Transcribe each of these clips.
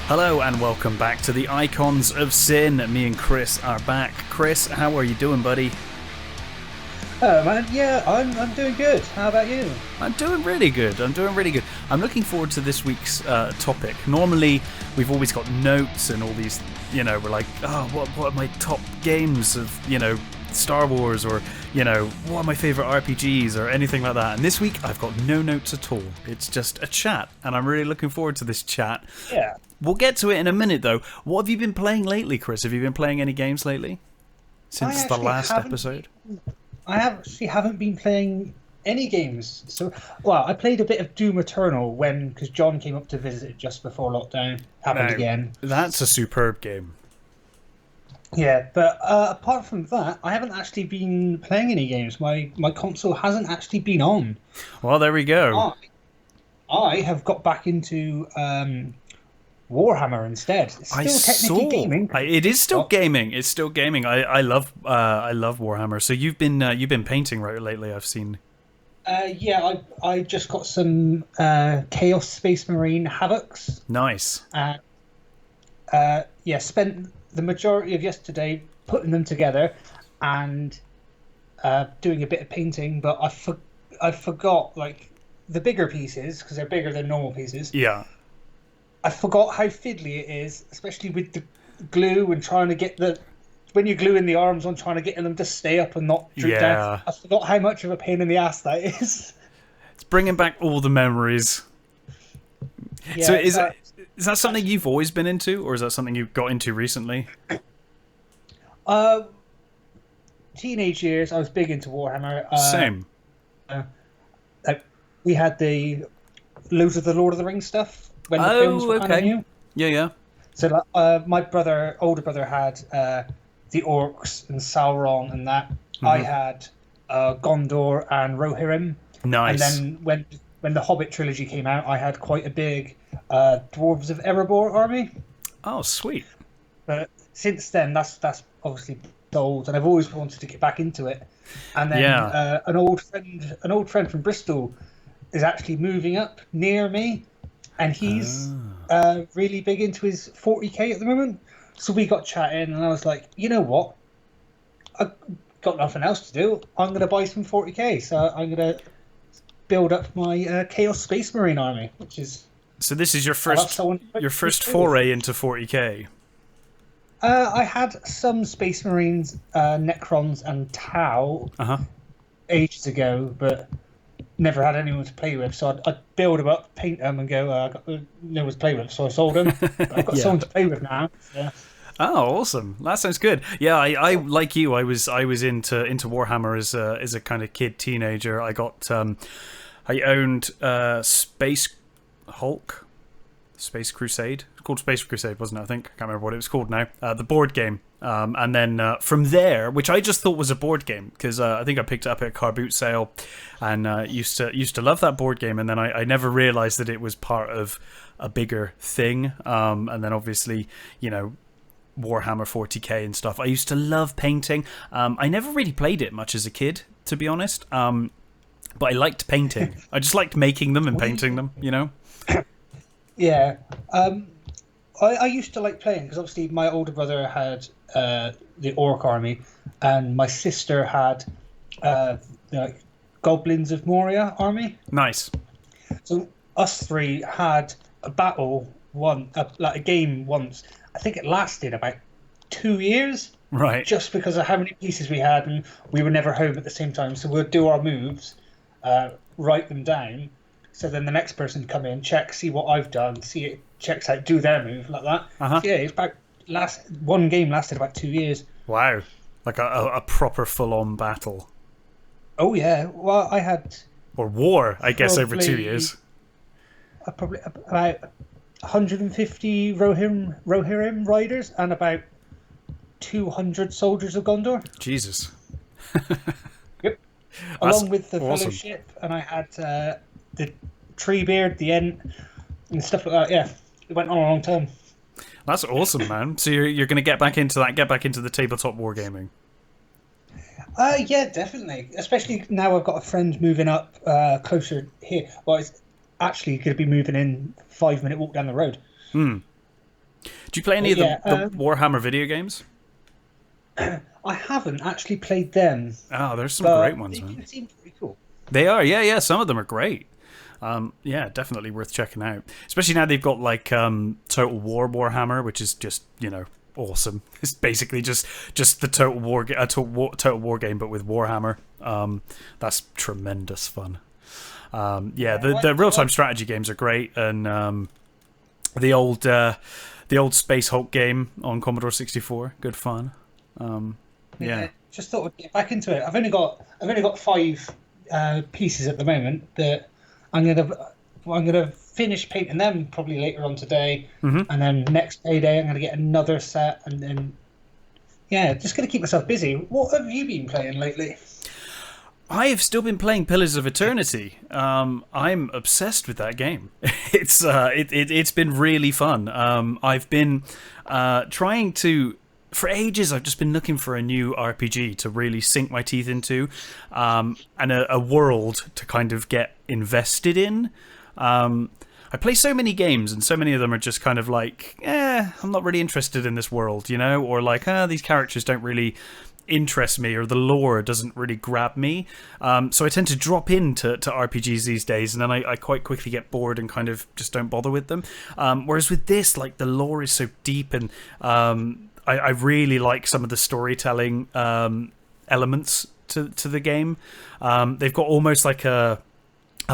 Hello and welcome back to the Icons of Sin. Me and Chris are back. Chris, how are you doing, buddy? Oh man, yeah, I'm doing good. How about you? I'm doing really good. I'm looking forward to this week's topic. Normally, we've always got notes and all these, we're like, oh, what are my top games of, Star Wars, or, what are my favourite RPGs or anything like that. And this week, I've got no notes at all. It's just a chat, and I'm really looking forward to this chat. Yeah. We'll get to it in a minute, though. What have you been playing lately, Chris? Have you been playing any games lately? Since the last episode? I actually haven't been playing any games. So, I played a bit of Doom Eternal because John came up to visit just before lockdown. Happened again. That's a superb game. Yeah, but apart from that, I haven't actually been playing any games. My console hasn't actually been on. Well, there we go. I have got back into Warhammer instead. It's still technically gaming. It is still gaming. It's still gaming. I love Warhammer. So you've been painting right lately, I've seen. I just got some Chaos Space Marine Havocs. Nice. Spent the majority of yesterday putting them together and doing a bit of painting, but I forgot like the bigger pieces because they're bigger than normal pieces. Yeah. I forgot how fiddly it is, especially with the glue and trying to get when you glue in the arms on, trying to get them to stay up and not droop down. I forgot how much of a pain in the ass that is. It's bringing back all the memories. Yeah, so is that something you've always been into, or is that something you got into recently? Teenage years, I was big into Warhammer. Same. We had loads of the Lord of the Rings stuff when the films were kind of new. Yeah. So my older brother had the Orcs and Sauron and that. Mm-hmm. I had Gondor and Rohirrim. Nice. And then when the Hobbit trilogy came out, I had quite a big Dwarves of Erebor army. Oh, sweet. But since then, that's obviously old, and I've always wanted to get back into it. And then an old friend from Bristol is actually moving up near me, and he's really big into his 40k at the moment. So we got chatting, and I was like, you know what? I've got nothing else to do. I'm going to buy some 40k. So I'm going to build up my Chaos Space Marine army, which is... So this is your first foray into 40k? I had some Space Marines, Necrons and Tau ages ago, but never had anyone to play with. So I'd build them up, paint them, and go, I got no one to play with, so I sold them. But I've got someone to play with now. So. Oh, awesome! That sounds good. Yeah, I like you. I was into Warhammer as a kind of kid teenager. I got I owned Space Hulk, Space Crusade. It's called Space Crusade, wasn't it? I think I can't remember what it was called now. The board game, and then from there, which I just thought was a board game because I think I picked it up at a car boot sale, and used to love that board game. And then I never realised that it was part of a bigger thing. And then obviously, Warhammer 40k and stuff. I used to love painting. I never really played it much as a kid, to be honest. But I liked painting. I just liked making them and painting them, Yeah. I used to like playing because obviously my older brother had the Orc army, and my sister had Goblins of Moria army. Nice. So us three had a a game once. I think it lasted about 2 years. Right. Just because of how many pieces we had, and we were never home at the same time. So we'd do our moves, write them down. So then the next person come in, check, see what I've done, see it checks out, do their move like that. So yeah, it's about one game lasted about 2 years. Wow, like a proper full-on battle. Oh yeah, well I had war, I guess, over 2 years. Probably about 150 Rohirrim riders and about 200 soldiers of Gondor. Jesus. Yep. Along with the Fellowship, and I had the Treebeard, the Ent, and stuff like that. Yeah, it went on a long time. That's awesome, man. So you're going to get back into the tabletop wargaming. Yeah, definitely. Especially now I've got a friend moving up closer here. Well, it's actually going to be moving in 5-minute walk down the road. Do you play any of the Warhammer video games? I haven't actually played them. Oh, there's some great ones, man. They seem pretty cool. They are, yeah. Some of them are great. Yeah, definitely worth checking out. Especially now they've got like Total War Warhammer, which is just awesome. It's basically just the Total War game, but with Warhammer. That's tremendous fun. The real time strategy games are great, and the old Space Hulk game on Commodore 64, good fun. Just thought I'd get back into it. I've only got 5 pieces at the moment that I'm gonna finish painting them probably later on today, and then next payday I'm gonna get another set, and then just gonna keep myself busy. What have you been playing lately? I have still been playing Pillars of Eternity. I'm obsessed with that game. It's been really fun. I've been trying to. For ages, I've just been looking for a new RPG to really sink my teeth into, and a world to kind of get invested in. I play so many games, and so many of them are just kind of like, I'm not really interested in this world, or like, these characters don't really interest me, or the lore doesn't really grab me. So I tend to drop into RPGs these days, and then I quite quickly get bored and kind of just don't bother with them. Whereas with this, like, the lore is so deep, and I really like some of the storytelling elements to the game. They've got almost like a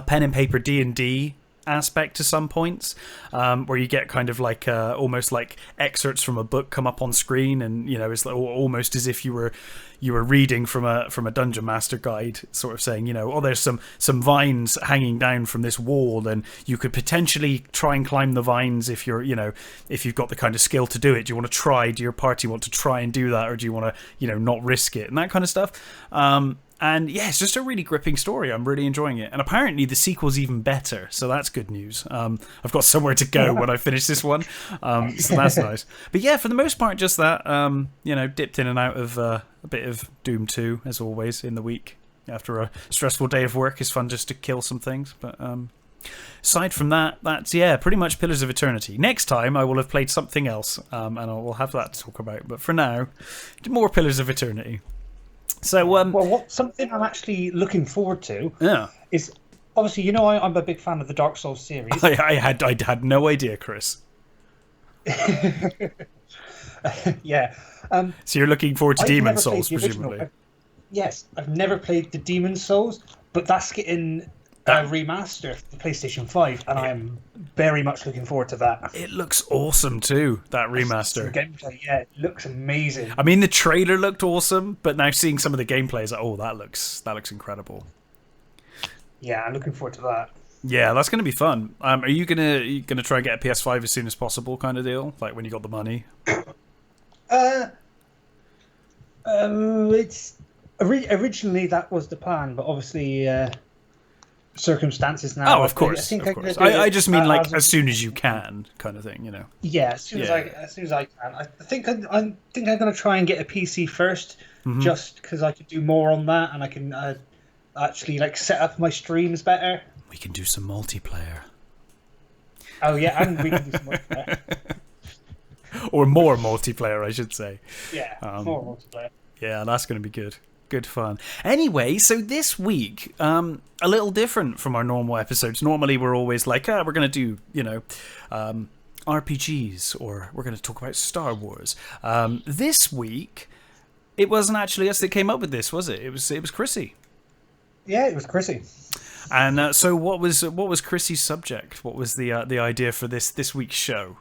pen and paper D&D aspect to some points, where you get kind of like almost like excerpts from a book come up on screen, and it's like almost as if you were reading from a dungeon master guide, sort of saying, there's some vines hanging down from this wall, and you could potentially try and climb the vines if you've got the kind of skill to do it. Do you want to try? Do your party want to try and do that, or do you want to not risk it, and that kind of stuff. And yeah, it's just a really gripping story. I'm really enjoying it. And apparently the sequel's even better, so that's good news. I've got somewhere to go when I finish this one, so that's nice. But yeah, for the most part, just that, dipped in and out of a bit of Doom 2, as always, in the week. After a stressful day of work, it's fun just to kill some things. But aside from that, that's, pretty much Pillars of Eternity. Next time, I will have played something else, and I will have that to talk about. But for now, more Pillars of Eternity. So, something I'm actually looking forward to is, obviously, I'm a big fan of the Dark Souls series. I had no idea, Chris. Yeah. So you're looking forward to Demon Souls, presumably? Yes, I've never played the Demon Souls, but that's getting remastered for the PlayStation 5, and I am very much looking forward to that. It looks awesome too, that remaster. Gameplay, it looks amazing. I mean, the trailer looked awesome, but now seeing some of the gameplay is like, that looks incredible. Yeah, I'm looking forward to that. Yeah, that's going to be fun. Are you gonna try and get a PS5 as soon as possible, kind of deal? Like when you got the money? It's originally that was the plan, but obviously. Circumstances now. Oh, of course. I just mean like as soon as you can, kind of thing, Yeah, as soon as I can. I think I'm going to try and get a PC first, just because I could do more on that, and I can actually like set up my streams better. We can do some multiplayer. Oh yeah, and we can do some multiplayer. Or more multiplayer, I should say. Yeah, more multiplayer. Yeah, that's going to be good. Good fun. Anyway, so this week, a little different from our normal episodes. Normally, we're always like, we're going to do, RPGs, or we're going to talk about Star Wars. This week, it wasn't actually us that came up with this, was it? It was Chrissy. Yeah, it was Chrissy. And so, what was Chrissy's subject? What was the idea for this week's show?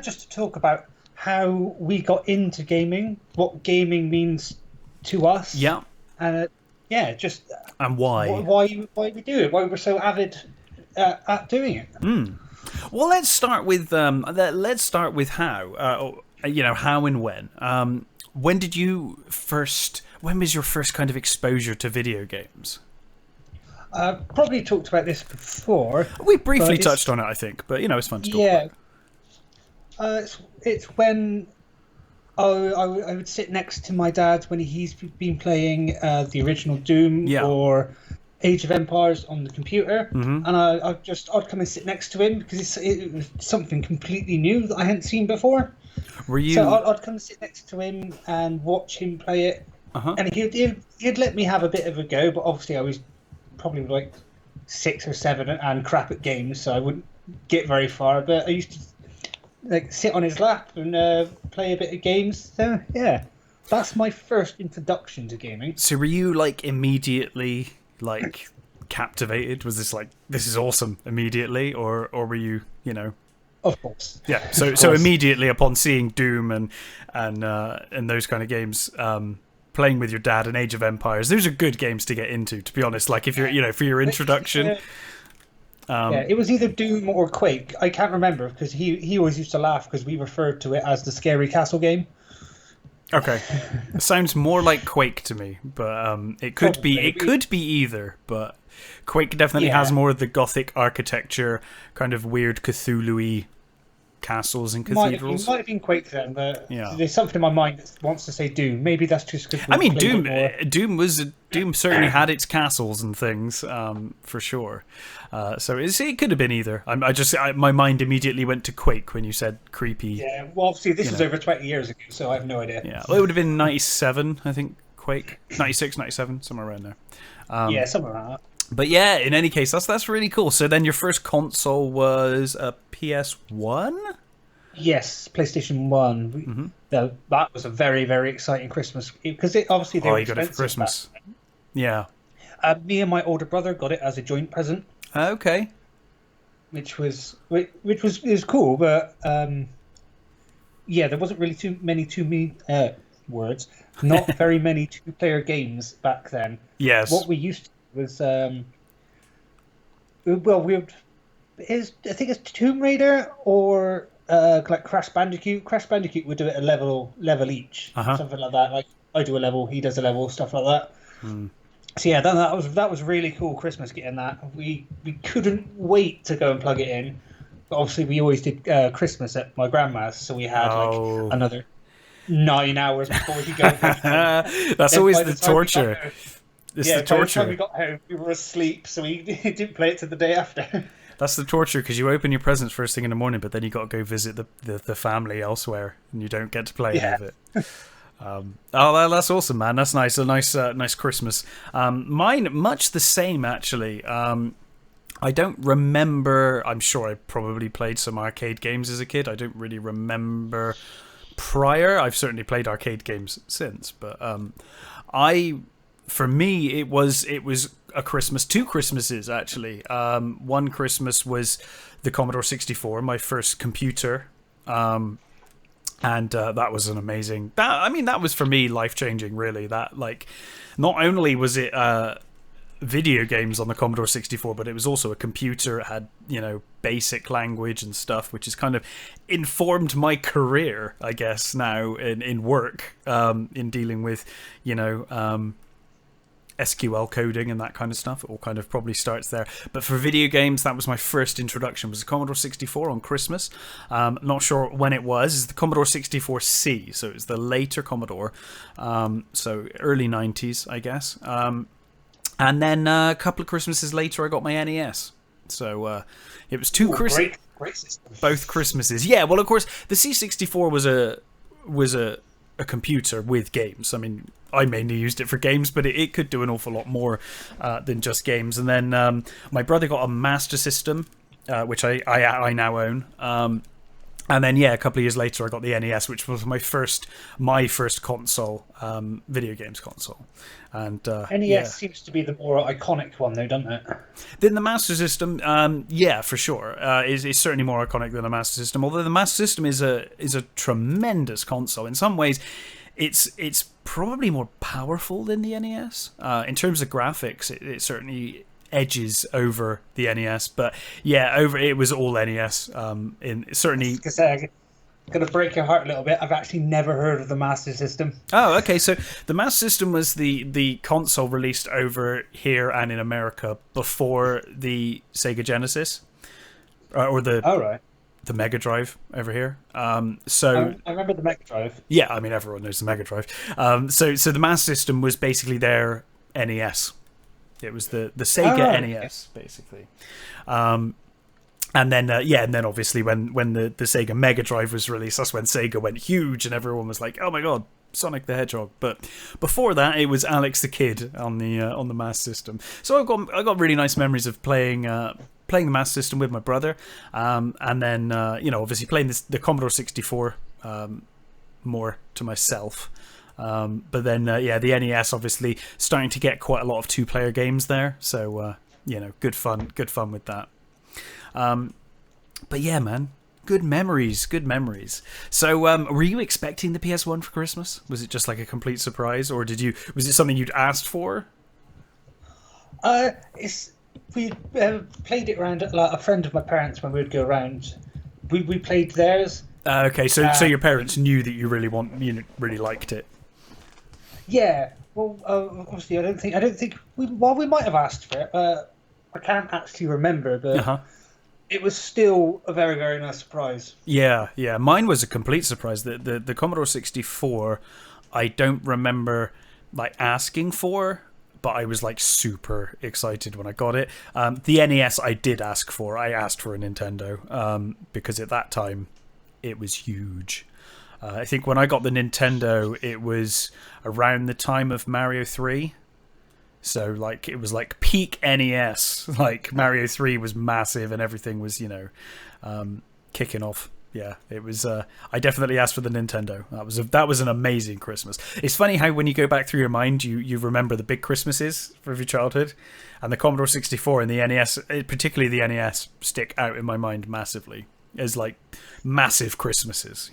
Just to talk about how we got into gaming, what gaming means to us. Yeah. And and why we do it, why we're so avid at doing it. Well, let's start with how. How and when. When was your first kind of exposure to video games? I've probably talked about this before. We briefly touched on it, I think, but it's fun to talk about. It's when I would sit next to my dad when he's been playing the original Doom, or Age of Empires on the computer, Mm-hmm. and I'd come and sit next to him because it was something completely new that I hadn't seen before. Were So you? I'd come and sit next to him and watch him play it, Uh-huh. and he'd let me have a bit of a go, but obviously I was probably like 6 or 7 and crap at games, so I wouldn't get very far. But I used to like sit on his lap and play a bit of games. So yeah, that's my first introduction to gaming. So were you like immediately like captivated? Was this like, this is awesome immediately, or were you, you know? Of course. Yeah. So immediately upon seeing Doom and those kind of games, playing with your dad and Age of Empires, those are good games to get into. To be honest, like if you're, you know, for your introduction. Yeah, it was either Doom or Quake. I can't remember because he always used to laugh because we referred to it as the Scary Castle game. Okay, it sounds more like Quake to me, but it could be either. But Quake definitely has more of the Gothic architecture, kind of weird Cthulhu-y castles and cathedrals. Might have been Quake then, but Yeah. there's something in my mind that wants to say Doom. Maybe that's just because I mean, Doom certainly had its castles and things, for sure. So it could have been either. My mind immediately went to Quake when you said creepy. Yeah, well, obviously this was over 20 years ago, so I have no idea. Yeah, well, it would have been 97, I think. Quake 96, 97, somewhere around there. Yeah, something like that. But yeah, in any case, that's really cool. So then your first console was a PS1? Yes, PlayStation 1. Mm-hmm. That was a very, very exciting Christmas because obviously they were you got it for Christmas. Yeah. Me and my older brother got it as a joint present. Okay. Which was cool, but yeah, there wasn't really too many words. Not very many 2-player games back then. Yes. What we used to do was I think it's Tomb Raider or like Crash Bandicoot. Crash Bandicoot would do it a level each, something like that. Like I do a level, he does a level, stuff like that. So yeah, that was really cool. Christmas getting that. We couldn't wait to go and plug it in. But obviously, we always did Christmas at my grandma's, so we had like another 9 hours before we go. That's always the torture. It's the torture. By the time we got home, we were asleep, so we didn't play it till the day after. That's the torture because you open your presents first thing in the morning, but then you got to go visit the family elsewhere, and you don't get to play any of it. That's awesome, man. That's nice. A nice Christmas. Mine, much the same, actually. I don't remember. I'm sure I probably played some arcade games as a kid. I don't really remember prior. I've certainly played arcade games since, but for me, it was a Christmas, 2 Christmases actually. One Christmas was the Commodore 64, my first computer. And that was an amazing. That was for me life changing. Really, that like, not only was it video games on the Commodore 64, but it was also a computer. It had basic language and stuff, which has kind of informed my career, I guess, now in work, in dealing with SQL coding and that kind of stuff. It all kind of probably starts there. But for video games, that was my first introduction, was the Commodore 64 on Christmas. Not sure when it was. It's the Commodore 64C, so it's the later Commodore. So early 90s, I guess. And then a couple of Christmases later, I got my NES. So it was 2 Christmases. Great system. Both Christmases. Yeah, well, of course, the C64 was a computer with games. I mean, I mainly used it for games, but it could do an awful lot more than just games. And then my brother got a Master System, which I now own. And then, a couple of years later, I got the NES, which was my first console, video games console. And NES seems to be the more iconic one, though, doesn't it? Then the Master System, for sure, is certainly more iconic than the Master System. Although the Master System is a tremendous console. In some ways, it's probably more powerful than the NES. In terms of graphics, it certainly edges over the NES. But it was all NES. Certainly. Going to break your heart a little bit. I've actually never heard of the Master System. Oh, okay. So the Master System was the console released over here and in America before the Sega Genesis, or the Mega Drive over here. I remember the Mega Drive. Yeah, I mean everyone knows the Mega Drive. So the Master System was basically their NES. It was the Sega NES, basically. And then obviously when the Sega Mega Drive was released, that's when Sega went huge, and everyone was like, "Oh my god, Sonic the Hedgehog!" But before that, it was Alex the Kid on the Master System. So I got really nice memories of playing the Master System with my brother, and then obviously playing the Commodore 64 more to myself. But then the NES obviously starting to get quite a lot of 2-player games there. So good fun with that. But yeah, man, good memories. So, were you expecting the PS1 for Christmas? Was it just like a complete surprise, or was it something you'd asked for? We played it around at a friend of my parents when we would go around. We played theirs. Okay, so your parents knew that you really liked it. Yeah. Well, obviously, I don't think we might have asked for it. I can't actually remember, but. It was still a very, very nice surprise. Yeah. Mine was a complete surprise. The Commodore 64, I don't remember like asking for, but I was like super excited when I got it. The NES I did ask for. I asked for a Nintendo because at that time it was huge. I think when I got the Nintendo, it was around the time of Mario 3. So, like, it was like peak NES. Like, Mario 3 was massive and everything was, kicking off. Yeah, it was. I definitely asked for the Nintendo. That was an amazing Christmas. It's funny how when you go back through your mind, you remember the big Christmases of your childhood. And the Commodore 64 and the NES, particularly the NES, stick out in my mind massively as, like, massive Christmases,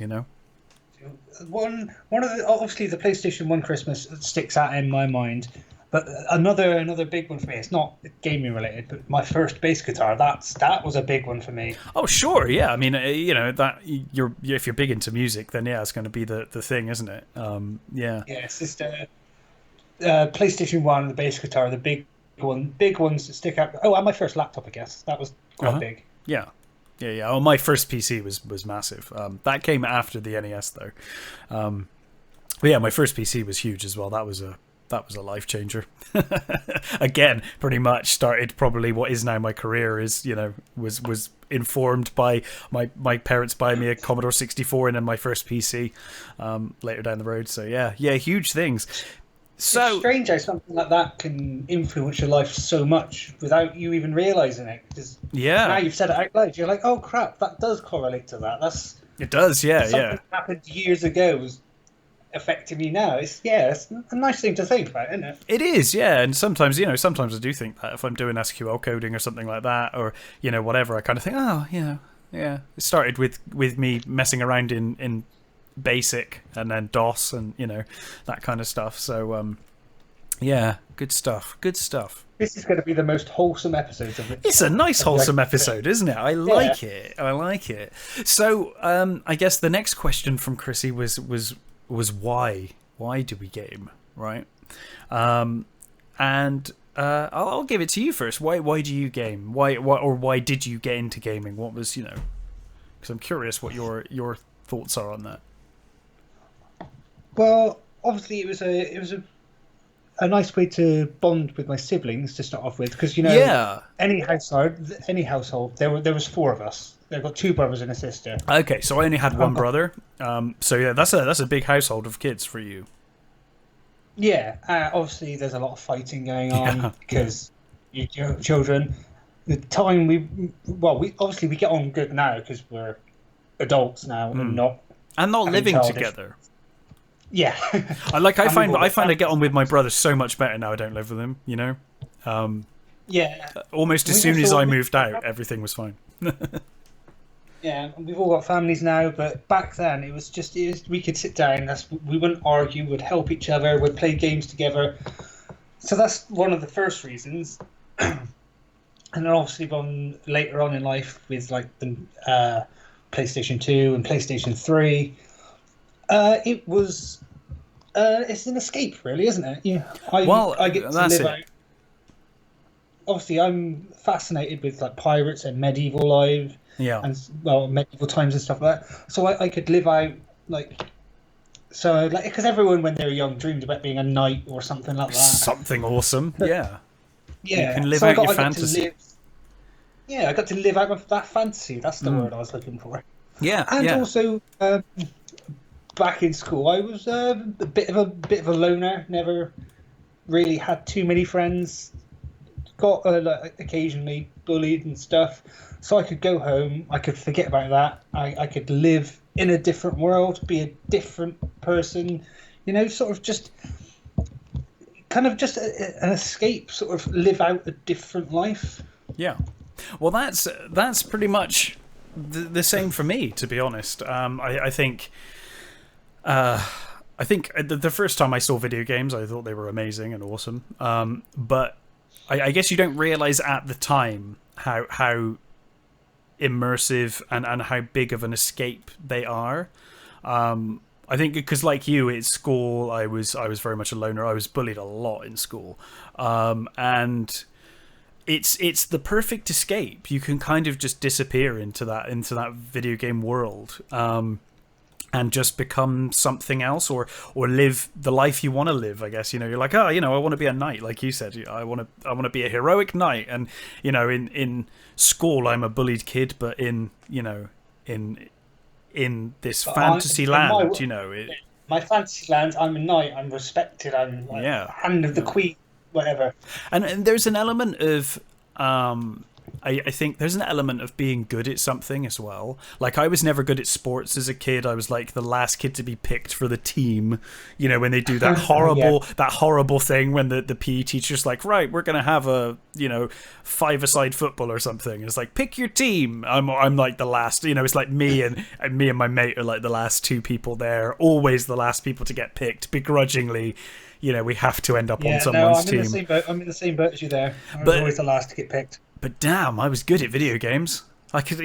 One of the, obviously, the PlayStation 1 Christmas sticks out in my mind. But another big one for me. It's not gaming related, but my first bass guitar. That was a big one for me. Oh sure, yeah. I mean, that if you're big into music, then yeah, it's going to be the thing, isn't it? Yeah. Yeah, it's just PlayStation 1, the bass guitar, the big ones that stick out. Oh, and my first laptop, I guess that was quite big. Yeah. Oh, my first PC was massive. That came after the NES though. But yeah, my first PC was huge as well. That was a life changer. Again, pretty much started probably what is now my career was informed by my parents buying me a Commodore 64 and then my first PC later down the road. So yeah, huge things. So it's strange how something like that can influence your life so much without you even realizing it. Because now you've said it out loud, you're like, oh crap, that does correlate to that. It does, yeah. Something happened years ago was affecting me now. It's a nice thing to think about, isn't it? It is, yeah. And sometimes I do think that if I'm doing SQL coding or something like that, or whatever, I kind of think, it started with me messing around in BASIC and then DOS and that kind of stuff. So good stuff. This is going to be the most wholesome episode of it. It's a nice wholesome episode, isn't it? I like it. So I guess the next question from Chrissy was why do we game, right? And I'll give it to you first. Why do you game? Why did you get into gaming? What was because I'm curious what your thoughts are on that. Well, obviously it was a nice way to bond with my siblings to start off with, because any household there was 4 of us. They've got 2 brothers and a sister. Okay, so I only had 1 brother. So yeah, that's a big household of kids for you. Yeah, obviously there's a lot of fighting going on because your children. The time we get on good now because we're adults now and not living together. Yeah, I find I get on with my brother so much better now. I don't live with him. Yeah. Almost as soon as I moved out, everything was fine. Yeah, we've all got families now, but back then it was we could sit down. We wouldn't argue. We'd help each other. We'd play games together. So that's one of the first reasons. And then obviously gone later on in life with like the PlayStation 2 and PlayStation 3. It was it's an escape, really, isn't it? Yeah. I get to live out. Obviously, I'm fascinated with like pirates and medieval life. Yeah. And medieval times and stuff like that. So I could live out because everyone when they were young dreamed about being a knight or something like that. Something awesome. Yeah. You can Yeah, live so out your I got to fantasy. live. Yeah, I got to live out of that fantasy. That's the word I was looking for. Yeah, And yeah. also, back in school, I was a bit of a loner. Never really had too many friends. Got like, occasionally bullied and stuff. So I could go home. I could forget about that. I could live in a different world, be a different person. You know, sort of just kind of just an escape. Sort of live out a different life. Yeah. Well, that's pretty much the same for me, to be honest. I think the first time I saw video games, I thought they were amazing and awesome. But I guess you don't realize at the time how immersive and how big of an escape they are. I think because, like you, at school, I was very much a loner. I was bullied a lot in school, and it's the perfect escape. You can kind of just disappear into that video game world, and just become something else, or live the life you want to live. I guess you're like, I want to be a knight, like you said. I want to be a heroic knight, and in school I'm a bullied kid, but in this fantasy land, my fantasy land, I'm a knight. I'm respected. I'm like hand of the queen, whatever. And there's an element of I think there's an element of being good at something as well. Like, I was never good at sports as a kid. I was like the last kid to be picked for the team. When they do that horrible thing when the PE teacher's like, right, we're gonna have a 5-a-side football or something. It's like, pick your team. I'm like the last. It's like me and my mate are like the last two people there. Always the last people to get picked, begrudgingly. We have to end up on someone's team. I'm in the same boat as you there. I was always the last to get picked. But damn, I was good at video games. I could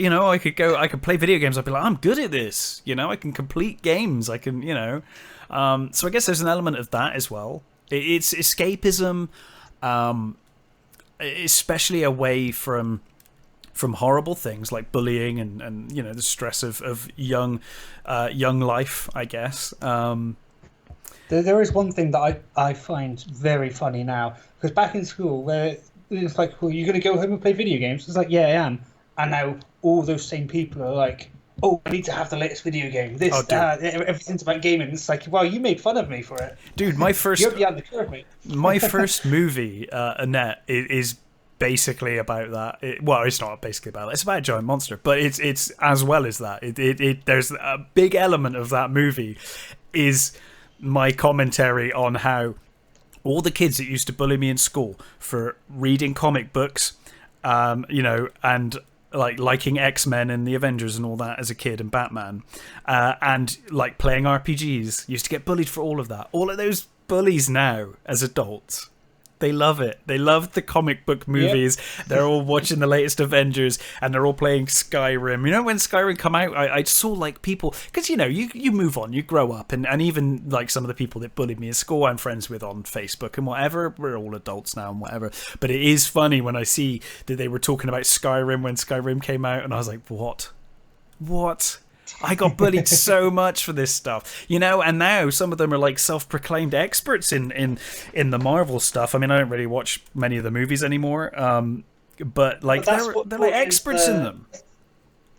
play video games. I'd be like, I'm good at this. I can complete games. I can, So I guess there's an element of that as well. It's escapism, especially away from horrible things like bullying and the stress of young life, I guess. There is one thing that I find very funny now, because back in school, where it's like, well, you're going to go home and play video games? It's like, yeah, I am. And now all those same people are like, oh, I need to have the latest video game. Everything's about gaming. It's like, well, you made fun of me for it. Dude, my first... You're beyond the curve, mate. My first movie, Annette, is basically about that. It's not basically about that. It's about a giant monster, but it's as well as that. There's a big element of that movie is my commentary on how all the kids that used to bully me in school for reading comic books, and like liking X-Men and the Avengers and all that as a kid, and Batman, and like playing RPGs, used to get bullied for all of that. All of those bullies now as adults, they love it. They love the comic book movies. Yep. They're all watching the latest Avengers, and they're all playing Skyrim. When Skyrim come out, I saw like people, because you move on, you grow up, and even like some of the people that bullied me in school, I'm friends with on Facebook and whatever. We're all adults now and whatever. But it is funny when I see that they were talking about Skyrim when Skyrim came out, and I was like, what? I got bullied so much for this stuff, and now some of them are like self-proclaimed experts in the Marvel stuff. I mean, I don't really watch many of the movies anymore, but like they're like experts in them.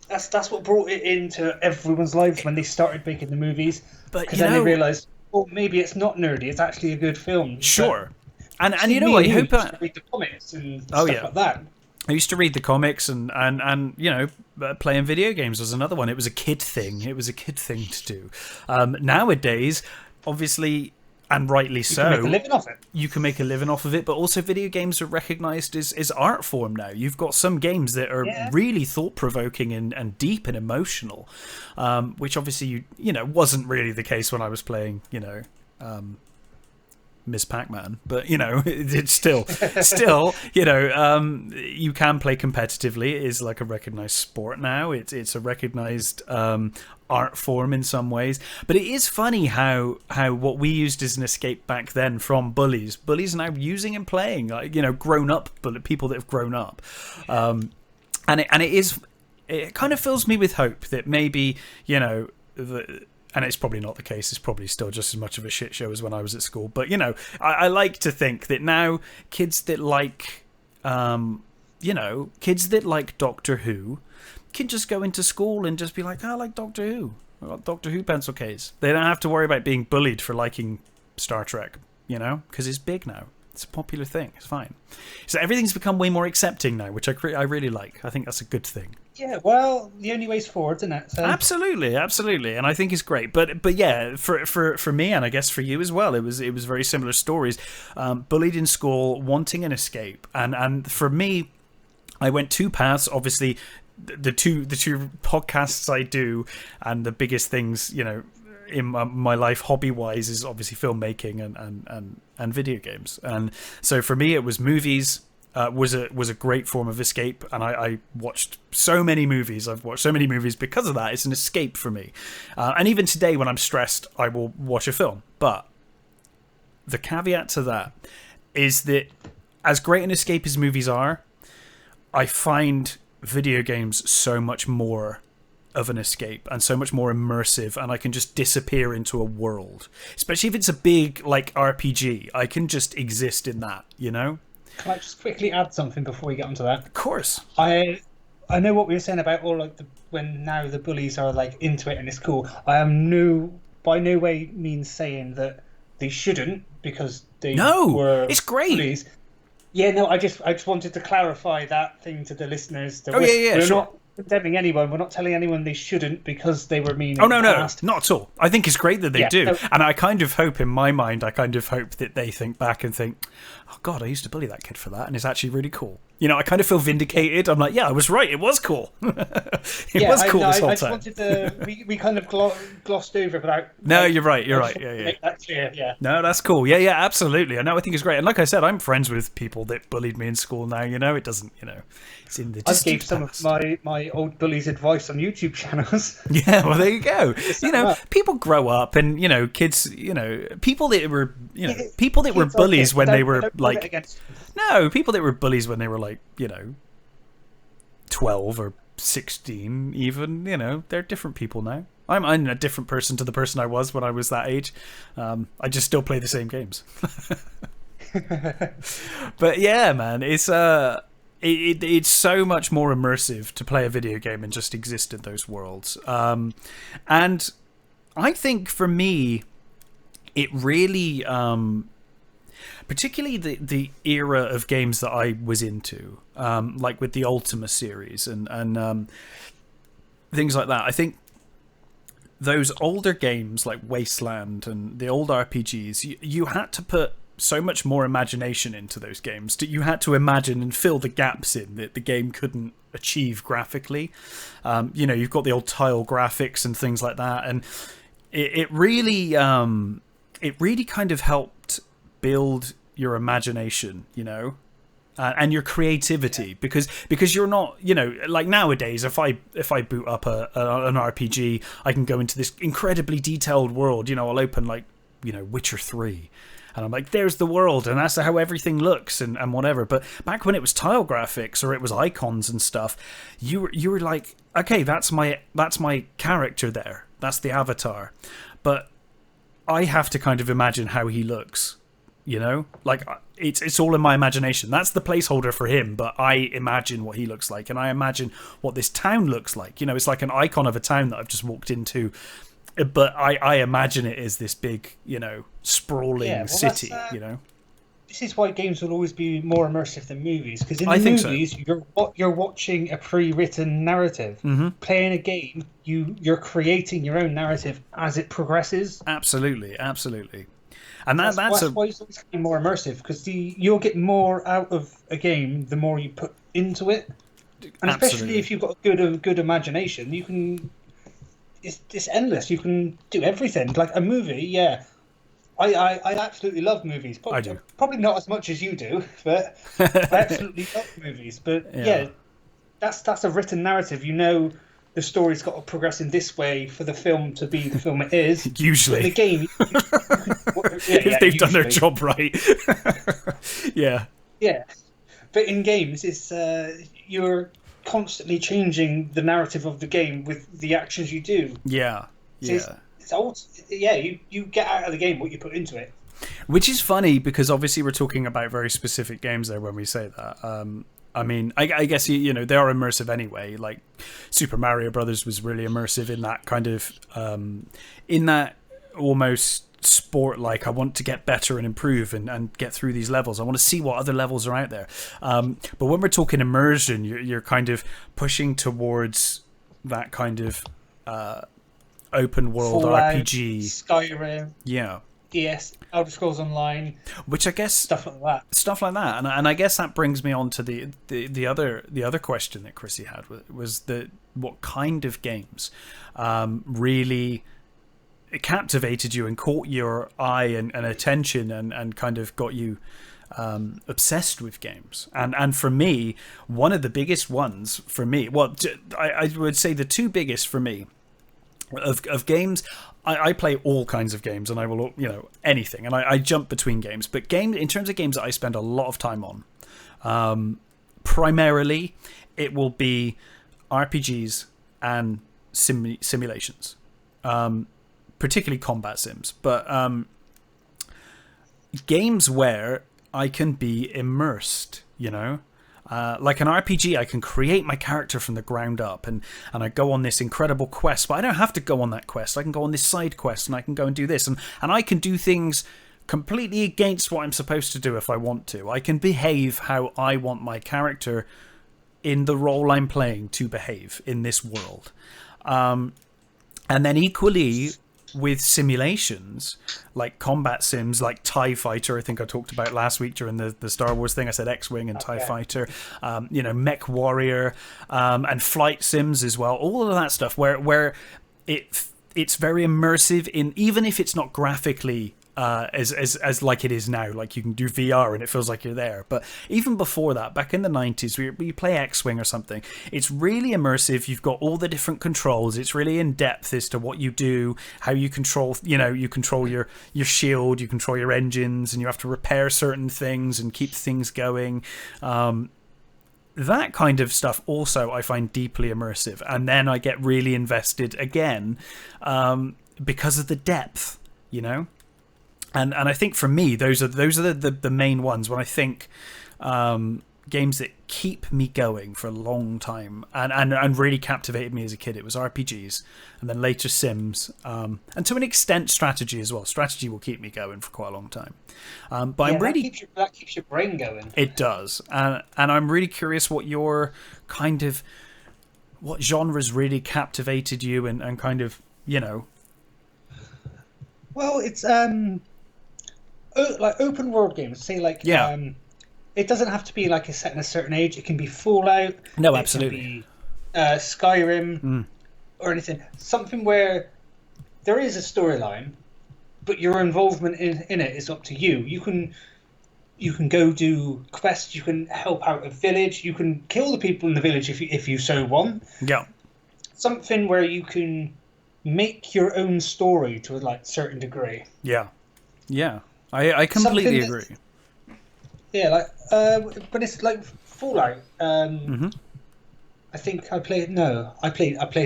That's what brought it into everyone's lives when they started making the movies. Because then they realised, maybe it's not nerdy; it's actually a good film. Sure, and I hope I read the comics and stuff like that. I used to read the comics and playing video games was another one. It was a kid thing. It was a kid thing to do. Nowadays, obviously, and rightly so, you can make a living off it. You can make a living off of it, but also video games are recognised as art form now. You've got some games that are really thought-provoking and deep and emotional, which obviously wasn't really the case when I was playing, Miss Pac-Man, but it's still you can play competitively. It is like a recognized sport now. It's a recognized art form in some ways. But it is funny how what we used as an escape back then from bullies are now using and playing, like grown up people that have grown up, and it kind of fills me with hope that maybe and it's probably not the case. It's probably still just as much of a shit show as when I was at school. But, I like to think that now kids that like kids that like Doctor Who can just go into school and just be like, I like Doctor Who. I got Doctor Who pencil case. They don't have to worry about being bullied for liking Star Trek, because it's big now. It's a popular thing. It's fine. So everything's become way more accepting now, which I really like. I think that's a good thing. Yeah, well, the only way's forward, isn't it? So. Absolutely, and I think it's great. But yeah, for me, and I guess for you as well, it was very similar stories. Bullied in school, wanting an escape, and for me, I went two paths. Obviously, the two podcasts I do, and the biggest things in my life hobby wise is obviously filmmaking and video games. And so for me, it was movies. Was a great form of escape, and I watched so many movies. I've watched so many movies because of that. It's an escape for me. And even today, when I'm stressed, I will watch a film. But the caveat to that is that as great an escape as movies are, I find video games so much more of an escape and so much more immersive, and I can just disappear into a world. Especially if it's a big RPG, I can just exist in that, Can I just quickly add something before we get onto that? Of course. I know what we were saying about all when now the bullies are into it and it's cool. I am by no way means saying that they shouldn't, because they were it's great. Bullies. Yeah, no, I just wanted to clarify that thing to the listeners. That we're sure. Not condemning anyone. We're not telling anyone they shouldn't because they were mean. Oh, no, not at all. I think it's great that they do. No. And I kind of hope, in my mind, that they think back and think, oh, God, I used to bully that kid for that, and it's actually really cool. I kind of feel vindicated. I'm like, yeah, I was right. It was cool. It was cool this whole time. I just wanted to... We kind of glossed over, but No, you're right. Yeah. Make that clear, yeah. No, that's cool. Yeah, absolutely. I think it's great. And like I said, I'm friends with people that bullied me in school now. It doesn't, it's in the distant I gave some past. of my old bullies advice on YouTube channels. Yeah, well, there you go. People grow up, and kids. People that were, people that were bullies when they were people that were bullies when they were 12 or 16 even, they're different people now. I'm a different person to the person I was when I was that age. I just still play the same games. But yeah, man, it's it's so much more immersive to play a video game and just exist in those worlds. And I think for me, it really... particularly the era of games that I was into, like with the Ultima series and things like that. I think those older games like Wasteland and the old RPGs, you had to put so much more imagination into those games. You had to imagine and fill the gaps in that the game couldn't achieve graphically. You've got the old tile graphics and things like that, and it really kind of helped build your imagination, and your creativity, because you're not, like nowadays, if I boot up an RPG, I can go into this incredibly detailed world. I'll open Witcher 3, and I'm like, there's the world, and that's how everything looks and whatever. But back when it was tile graphics or it was icons and stuff, you were like, okay, that's my character there, that's the avatar, but I have to kind of imagine how he looks. It's all in my imagination. That's the placeholder for him, but I imagine what he looks like, and I imagine what this town looks like. It's like an icon of a town that I've just walked into, but I imagine it as this big, sprawling city. This is why games will always be more immersive than movies, because in movies you're watching a pre-written narrative. Mm-hmm. Playing a game, you're creating your own narrative as it progresses. Absolutely. And that's why it's always more immersive, because you'll get more out of a game the more you put into it, and especially if you've got a good imagination, you can. It's endless. You can do everything. Like a movie, yeah. I absolutely love movies. I do. Probably not as much as you do, but I absolutely love movies. But yeah, that's a written narrative. The story's got to progress in this way for the film to be the film it is. Usually. But the game... if they've done their job right. Yeah. Yeah. But in games, it's you're constantly changing the narrative of the game with the actions you do. Yeah. So you get out of the game what you put into it. Which is funny because obviously we're talking about very specific games there when we say that. I mean, I guess you know they are immersive anyway. Like Super Mario Brothers was really immersive in that kind of in that almost sport. Like I want to get better and improve and get through these levels. I want to see what other levels are out there. But when we're talking immersion, you're kind of pushing towards that kind of open world Fallout, RPG, Skyrim, yeah. yes, Elder Scrolls Online, Which I guess stuff like that. And I guess that brings me on to the other question that Chrissy had was what kind of games really captivated you and caught your eye and attention and kind of got you obsessed with games. And for me, one of the biggest ones for me, well, I would say the two biggest for me of games. I play all kinds of games, and I will, you know, anything, and I jump between games. But in terms of games that I spend a lot of time on, primarily it will be RPGs and simulations, particularly combat sims. But games where I can be immersed, you know. Like an RPG, I can create my character from the ground up and I go on this incredible quest, but I don't have to go on that quest. I can go on this side quest and I can go and do this. And I can do things completely against what I'm supposed to do if I want to. I can behave how I want my character in the role I'm playing to behave in this world. And then equally with simulations, like combat sims, like TIE Fighter, I think I talked about last week during the Star Wars thing. I said X-Wing and TIE Fighter, you know, Mech Warrior, and flight sims as well. All of that stuff where it's very immersive in, even if it's not graphically as like it is now, like you can do VR and it feels like you're there. But even before that, back in the 90s, we play X-Wing or something, it's really immersive. You've got all the different controls. It's really in depth as to what you do, how you control, you know, you control your shield, you control your engines, and you have to repair certain things and keep things going. That kind of stuff also I find deeply immersive, and then I get really invested again because of the depth, you know. And I think for me, those are the main ones when I think games that keep me going for a long time and really captivated me as a kid. It was RPGs, and then later Sims, and to an extent strategy as well. Strategy will keep me going for quite a long time. But I'm really that keeps your brain going. It does, and I'm really curious what your kind of what genres really captivated you and kind of, you know. Well, it's like open world games. Say like it doesn't have to be like a set in a certain age. It can be Fallout. No, absolutely. It can be Skyrim or anything. Something where there is a storyline, but your involvement in it is up to you. You can go do quests. You can help out a village. You can kill the people in the village if you so want. Yeah. Something where you can make your own story to a like certain degree. Yeah. Yeah. I completely agree. Yeah, like but it's like Fallout. I think I played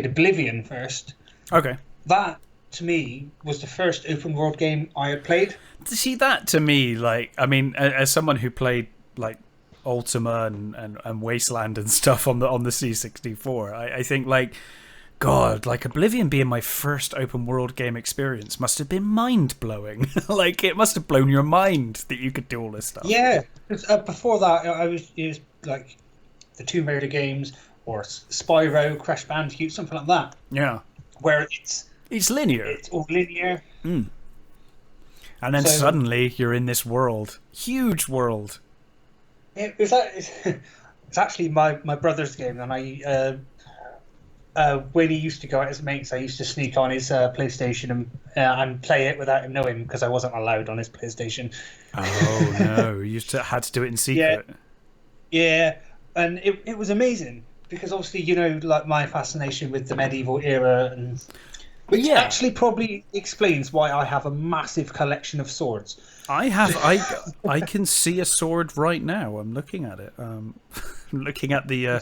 Oblivion first. Okay. That to me was the first open world game I had played. See, that to me, like, I mean, as someone who played like Ultima and Wasteland and stuff on the C64, I think like, God, like Oblivion being my first open world game experience must have been mind blowing. Like it must have blown your mind that you could do all this stuff. Yeah, before that it was like the Tomb Raider games or Spyro, Crash Bandicoot, something like that. Yeah, where it's linear. It's all linear. And then suddenly you're in this world, huge world. It's actually my brother's game, and when he used to go out as mates, I used to sneak on his PlayStation and play it without him knowing because I wasn't allowed on his PlayStation. Oh no! You had to do it in secret. Yeah, and it was amazing because obviously, you know, like my fascination with the medieval era, and which actually probably explains why I have a massive collection of swords. I can see a sword right now. I'm looking at it. I'm looking at the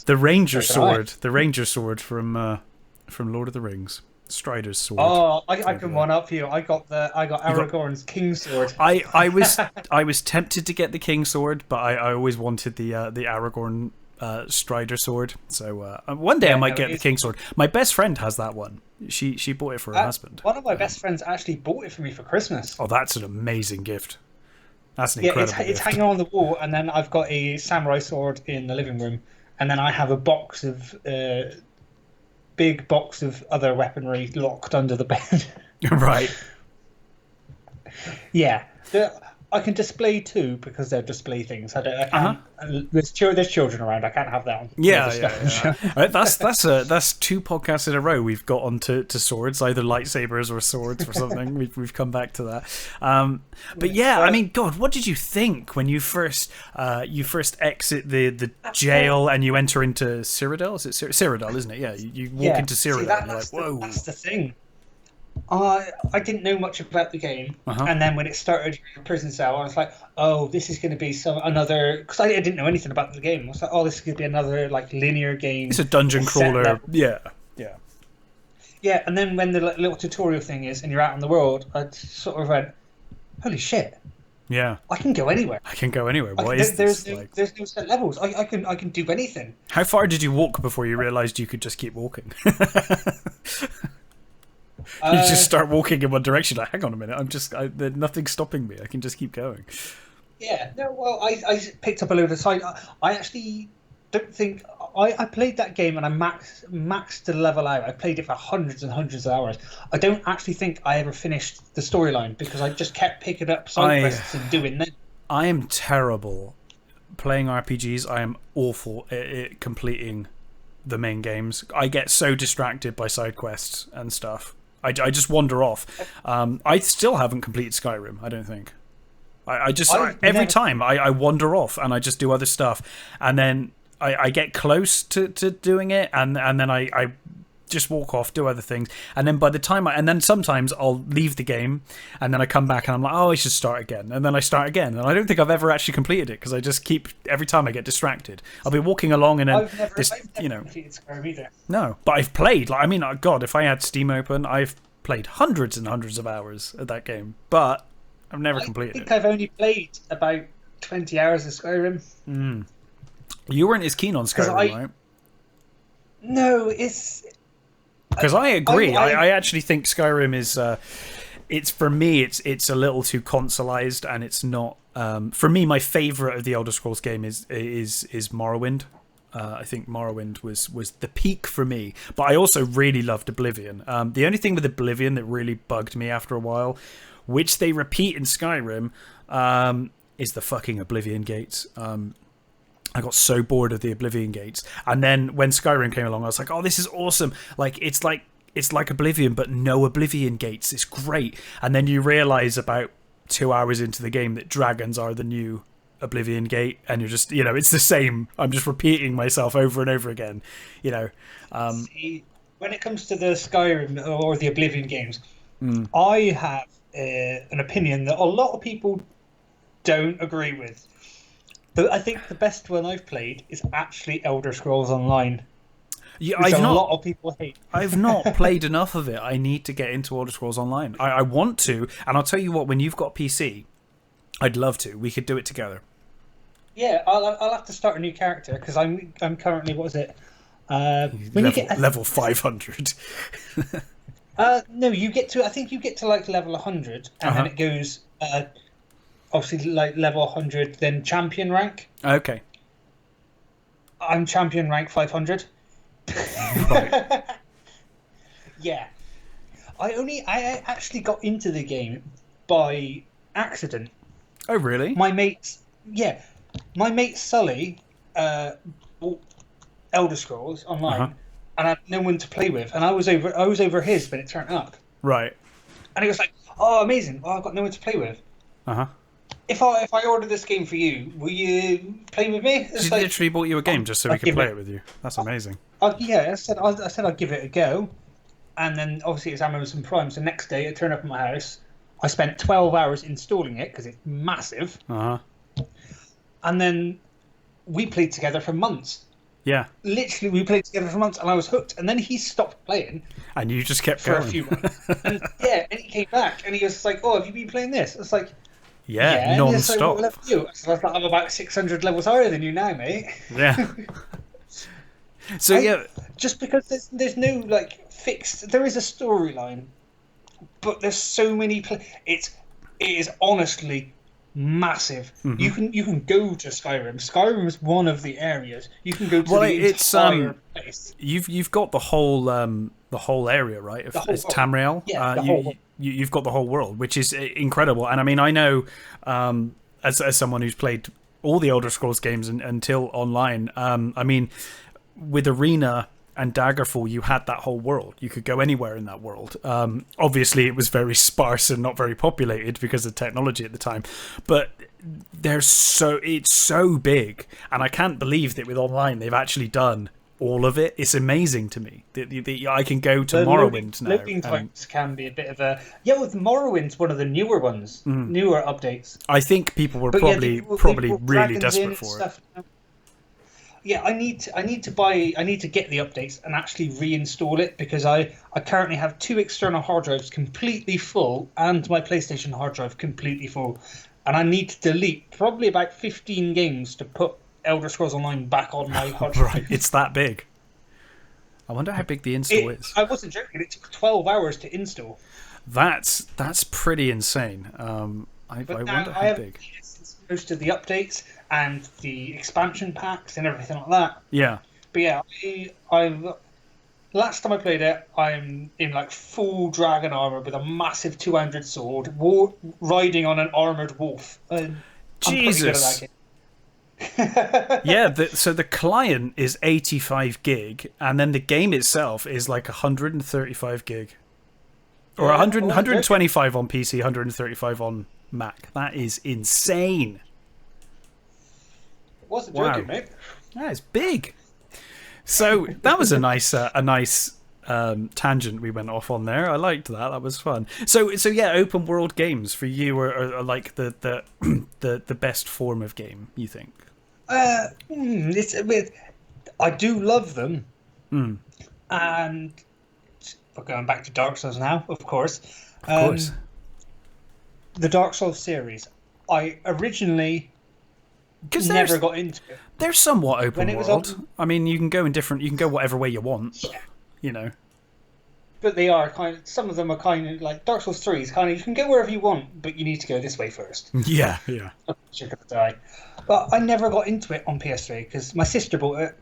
ranger sword. The ranger sword from Lord of the Rings. Strider's sword. Oh, I can one up you. I got Aragorn's King Sword. I was tempted to get the King Sword, but I always wanted the Aragorn Strider sword. So one day I might get the King Sword. My best friend has that one. She bought it for her husband. One of my best friends actually bought it for me for Christmas. Oh, that's an amazing gift. That's an incredible gift. It's hanging on the wall, and then I've got a samurai sword in the living room, and then I have a box of big box of other weaponry locked under the bed. Right. Yeah. I can display two because they're display things. I can't. There's children around. I can't have that on. Yeah. That's two podcasts in a row we've got onto swords, either lightsabers or swords or something. we've come back to that. But yeah, I mean, God, what did you think when you first exit the jail and you enter into Cyrodiil? Is it Cyrodiil, isn't it? Yeah, you walk into Cyrodiil and you're like, whoa. That's the thing. I didn't know much about the game, and then when it started in a prison cell, I was like, "Oh, this is going to be another." Because I didn't know anything about the game. I was like, "Oh, this is going to be another like linear game." It's a dungeon crawler. Yeah. And then when the little tutorial thing is, and you're out in the world, I sort of went, "Holy shit!" Yeah. I can go anywhere. What is this? There's no set levels. I can do anything. How far did you walk before you realised you could just keep walking? You just start walking in one direction. Like, hang on a minute, there's nothing stopping me. I can just keep going. Yeah. No. Well, I picked up a load of side. I actually don't think I played that game and I maxed the level out. I played it for hundreds and hundreds of hours. I don't actually think I ever finished the storyline because I just kept picking up side quests and doing them. I am terrible playing RPGs. I am awful at completing the main games. I get so distracted by side quests and stuff. I just wander off. I still haven't completed Skyrim, I don't think. Every time I wander off and I just do other stuff, and then I get close to doing it, and then I just walk off, do other things, and then by the time and then sometimes I'll leave the game, and then I come back and I'm like, oh, I should start again, and then I start again, and I don't think I've ever actually completed it because I just keep every time I get distracted. I'll be walking along and then I've never completed Skyrim either. No, but I've played. Like, I mean, God, if I had Steam open, I've played hundreds and hundreds of hours at that game, but I've never completed it. I think I've only played about 20 hours of Skyrim. You weren't as keen on Skyrim, right? No, it's... Because I agree. I actually think Skyrim is... it's for me, it's a little too consoleized, and it's not... for me, my favourite of the Elder Scrolls game is Morrowind. I think Morrowind was the peak for me, but I also really loved Oblivion. The only thing with Oblivion that really bugged me after a while, which they repeat in Skyrim, is the fucking Oblivion gates. I got so bored of the Oblivion gates, and then when Skyrim came along, I was like, "Oh, this is awesome! It's like Oblivion, but no Oblivion gates. It's great." And then you realise about 2 hours into the game that dragons are the new Oblivion gate, and you're just, it's the same. I'm just repeating myself over and over again. See, when it comes to the Skyrim or the Oblivion games, I have an opinion that a lot of people don't agree with. But I think the best one I've played is actually Elder Scrolls Online. Yeah, which a lot of people hate. I've not played enough of it. I need to get into Elder Scrolls Online. I want to, and I'll tell you what, when you've got PC, I'd love to. We could do it together. Yeah, I'll have to start a new character because I'm currently, what is it? Level 500. No, you get to. I think you get to like level 100, and then it goes. Obviously, like level 100, then champion rank. Okay. I'm champion rank 500. Right. Yeah. I actually got into the game by accident. Oh, really? My mate Sully bought Elder Scrolls Online, and I had no one to play with, and I was over his when it turned up. Right. And he was like, "Oh, amazing! Well, I've got no one to play with." If I order this game for you, will you play with me? She literally bought you a game just so we could play it with you. That's amazing. Yeah, I said I'd give it a go, and then obviously it's Amazon Prime. So next day it turned up at my house. I spent 12 hours installing it because it's massive. And then we played together for months. Yeah. Literally, we played together for months, and I was hooked. And then he stopped playing And you just kept for going. a few months. And and he came back, and he was like, "Oh, have you been playing this?" It's like, Yeah, "Yeah." And he's like, "What non-stop. level are you?" So I was like, "I'm about 600 levels higher than you now, mate." Yeah. So yeah, Just because there's no like fixed, there is a storyline, but there's so many. It is honestly massive. You can go to Skyrim. Skyrim is one of the areas you can go to. well, The it's entire place. you've got the whole area, right? The whole It's world. Tamriel. Yeah, the whole world. You've got the whole world, which is incredible. And I mean, I know as someone who's played all the Elder Scrolls games until online. I mean, with Arena and Daggerfall, you had that whole world. You could go anywhere in that world. Obviously, it was very sparse and not very populated because of technology at the time. But it's so big, and I can't believe that with online they've actually done all of it. It's amazing to me that I can go to Morrowind now. Loading times can be a bit of a with Morrowind's one of the newer ones, newer updates. I think people were But probably really dragons desperate in and for it. stuff now. Yeah, I need to get the updates and actually reinstall it, because I currently have 2 external hard drives completely full and my PlayStation hard drive completely full, and I need to delete probably about 15 games to put Elder Scrolls Online back on my hard drive. Right, it's that big. I wonder how big the install is. I wasn't joking. It took 12 hours to install. That's pretty insane. I wonder how big. Since most of the updates and the expansion packs and everything like that. Yeah. But yeah, I've last time I played it, I'm in like full dragon armor with a massive 200 sword, riding on an armored wolf. Jesus. Yeah, so the client is 85 gig, and then the game itself is like 135 gig. Or 125 on PC, 135 on Mac. That is insane. Wasn't joking, mate. That is big. So that was a nice tangent we went off on there. I liked that. That was fun. So yeah, open world games for you are like the best form of game, you think? It's a bit. I do love them, and we're going back to Dark Souls now, of course. Of course. The Dark Souls series, I originally never got into it. They're somewhat open world. I mean, you can go whatever way you want. Yeah. You know. But they are some of them are kind of like Dark Souls 3 is kind of, you can go wherever you want, but you need to go this way first. Yeah. You're going to die. But I never got into it on PS3 because my sister bought it.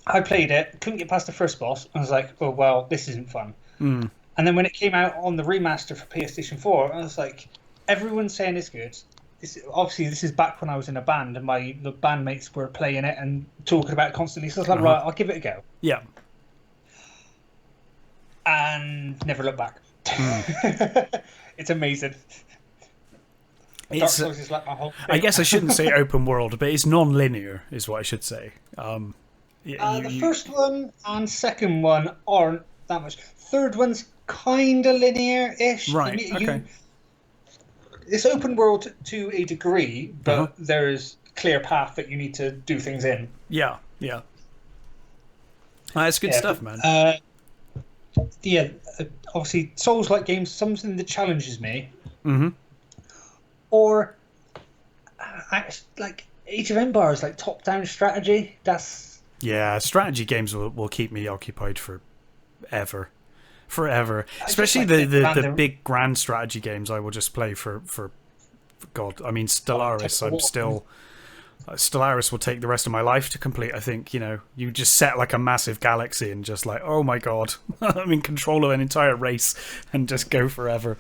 I played it, couldn't get past the first boss. I was like, oh, well, this isn't fun. And then when it came out on the remaster for PlayStation 4, I was like, everyone's saying it's good. Obviously, this is back when I was in a band and the bandmates were playing it and talking about it constantly. So I was like, right, I'll give it a go. Yeah. And never look back. It's amazing. Dark Souls is like my whole thing. I guess I shouldn't say open world, but it's non-linear, is what I should say. The first one and second one aren't that much. Third one's kind of linear-ish. Right. Okay. It's open world to a degree, but there's a clear path that you need to do things in. Yeah. That's good stuff, man. Obviously, Souls-like games, something that challenges me. Mm-hmm. Or, like, Age of Empires, like top-down strategy. Yeah, strategy games will keep me occupied forever. Especially the big grand strategy games I will just play for God. I mean, Stellaris, Stellaris will take the rest of my life to complete. I think, you just set like a massive galaxy and just like, oh my God, I'm in control of an entire race and just go forever.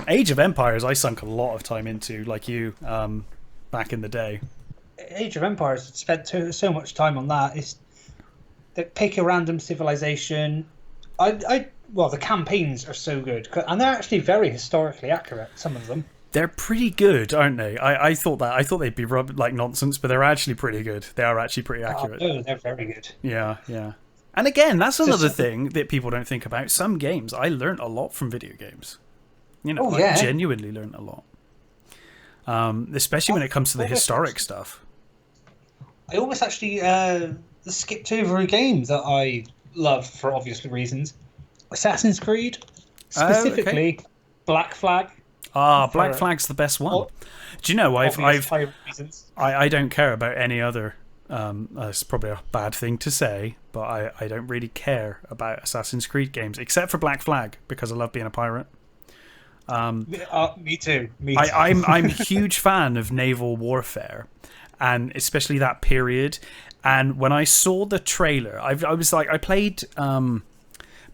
Age of Empires, I sunk a lot of time into, like you, back in the day. Age of Empires, spent so much time on that. It's pick a random civilization. The campaigns are so good, and they're actually very historically accurate. Some of them. They're pretty good, aren't they? I thought that. I thought they'd be like nonsense, but they're actually pretty good. They are actually pretty accurate. Oh, they're very good. Yeah. And again, that's another thing that people don't think about. Some games, I learned a lot from video games. I genuinely learned a lot. Especially when it comes to the historic stuff. I almost actually skipped over a game that I love for obvious reasons. Assassin's Creed, Oh, okay. specifically Black Flag. Black For Flag's the best one. Do you know, obvious pirate reasons. I don't care about any other. It's probably a bad thing to say, but I don't really care about Assassin's Creed games except for Black Flag because I love being a pirate. Me too. Me too. I'm a huge fan of naval warfare, and especially that period. And when I saw the trailer, I was like, I played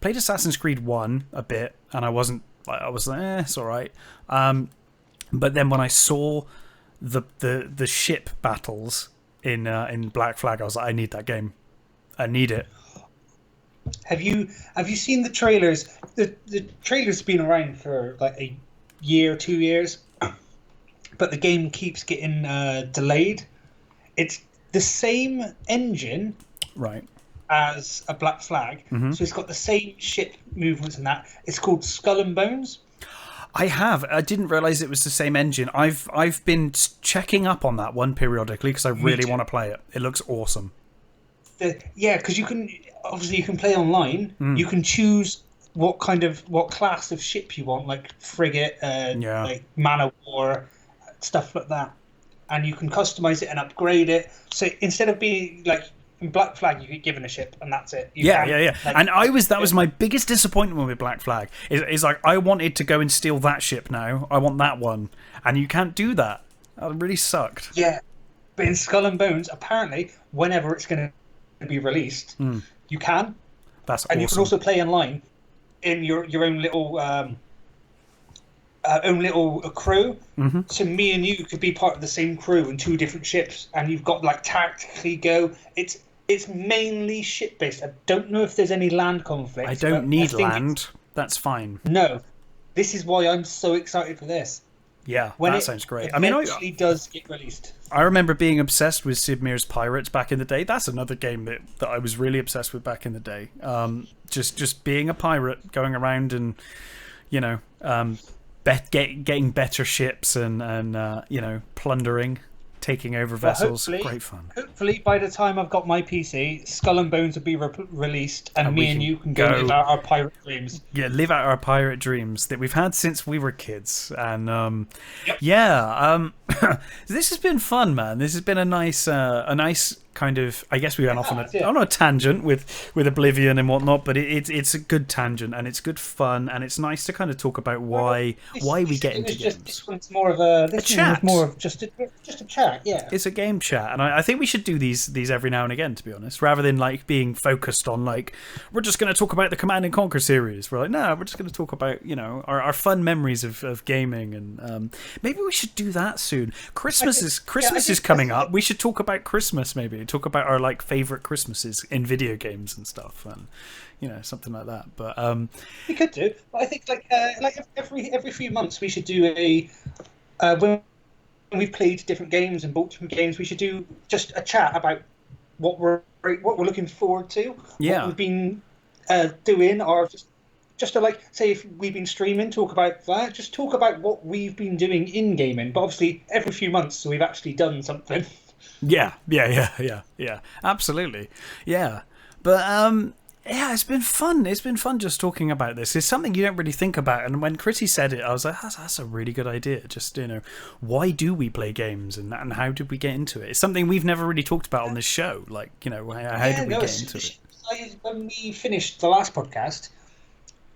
Assassin's Creed 1 a bit, and I was like, it's all right. But then when I saw the ship battles in Black Flag, I was like, I need that game. I need it. Have you seen the trailers? The trailers have been around for like a year, 2 years, but the game keeps getting delayed. It's the same engine, Right. as a Black Flag, so it's got the same ship movements and that. It's called Skull and Bones. I didn't realize it was the same engine. I've been checking up on that one periodically because I really want to play it. It looks awesome. Yeah, because you can play online. You can choose what class of ship you want, like frigate, like man of war, stuff like that, and you can customize it and upgrade it. So instead of being like in Black Flag, you get given a ship and that's it. Yeah. Like, and that was my biggest disappointment with Black Flag. Is like I wanted to go and steal that ship now. I want that one, and you can't do that. That really sucked. Yeah, but in Skull and Bones, apparently, whenever it's going to be released, you can. That's and awesome. You can also play online in your own little crew. So me and you could be part of the same crew in two different ships, and you've got like tactically go. It's mainly ship based. I don't know if there's any land conflict. I don't need land. That's fine. No, this is why I'm so excited for this. Yeah, when that sounds great. I mean, it actually does get released. I remember being obsessed with Sid Meier's Pirates back in the day. That's another game that I was really obsessed with back in the day. Just being a pirate, going around and getting better ships and plundering, taking over vessels. Great fun. Hopefully, by the time I've got my PC, Skull and Bones will be released, and me and you can go live out our pirate dreams. Yeah, live out our pirate dreams that we've had since we were kids. And this has been fun, man. This has been a nice kind of. I guess we went off on a tangent with Oblivion and whatnot, but it's a good tangent and it's good fun and it's nice to kind of talk about why we get into games. This one's more of a chat. More of just a chat. Yeah, it's a game chat, and I think we should do these every now and again. To be honest, rather than like being focused on like we're just going to talk about the Command and Conquer series. We're like, no, we're just going to talk about our fun memories of gaming, and maybe we should do that soon. Christmas is coming up. We should talk about Christmas. Maybe talk about our like favorite Christmases in video games and stuff, and something like that. But we could do. But I think like every few months we should do a when we've played different games and bought different games, we should do just a chat about what we're looking forward to. Yeah, what we've been doing, or just to like say if we've been streaming, talk about that. Just talk about what we've been doing in gaming. But obviously, every few months, so we've actually done something. Yeah, absolutely, yeah. But it's been fun. It's been fun just talking about this. It's something you don't really think about. And when Chrissy said it, I was like, that's a really good idea. Just why do we play games and how did we get into it? It's something we've never really talked about on this show. Like how did we get into it? When we finished the last podcast,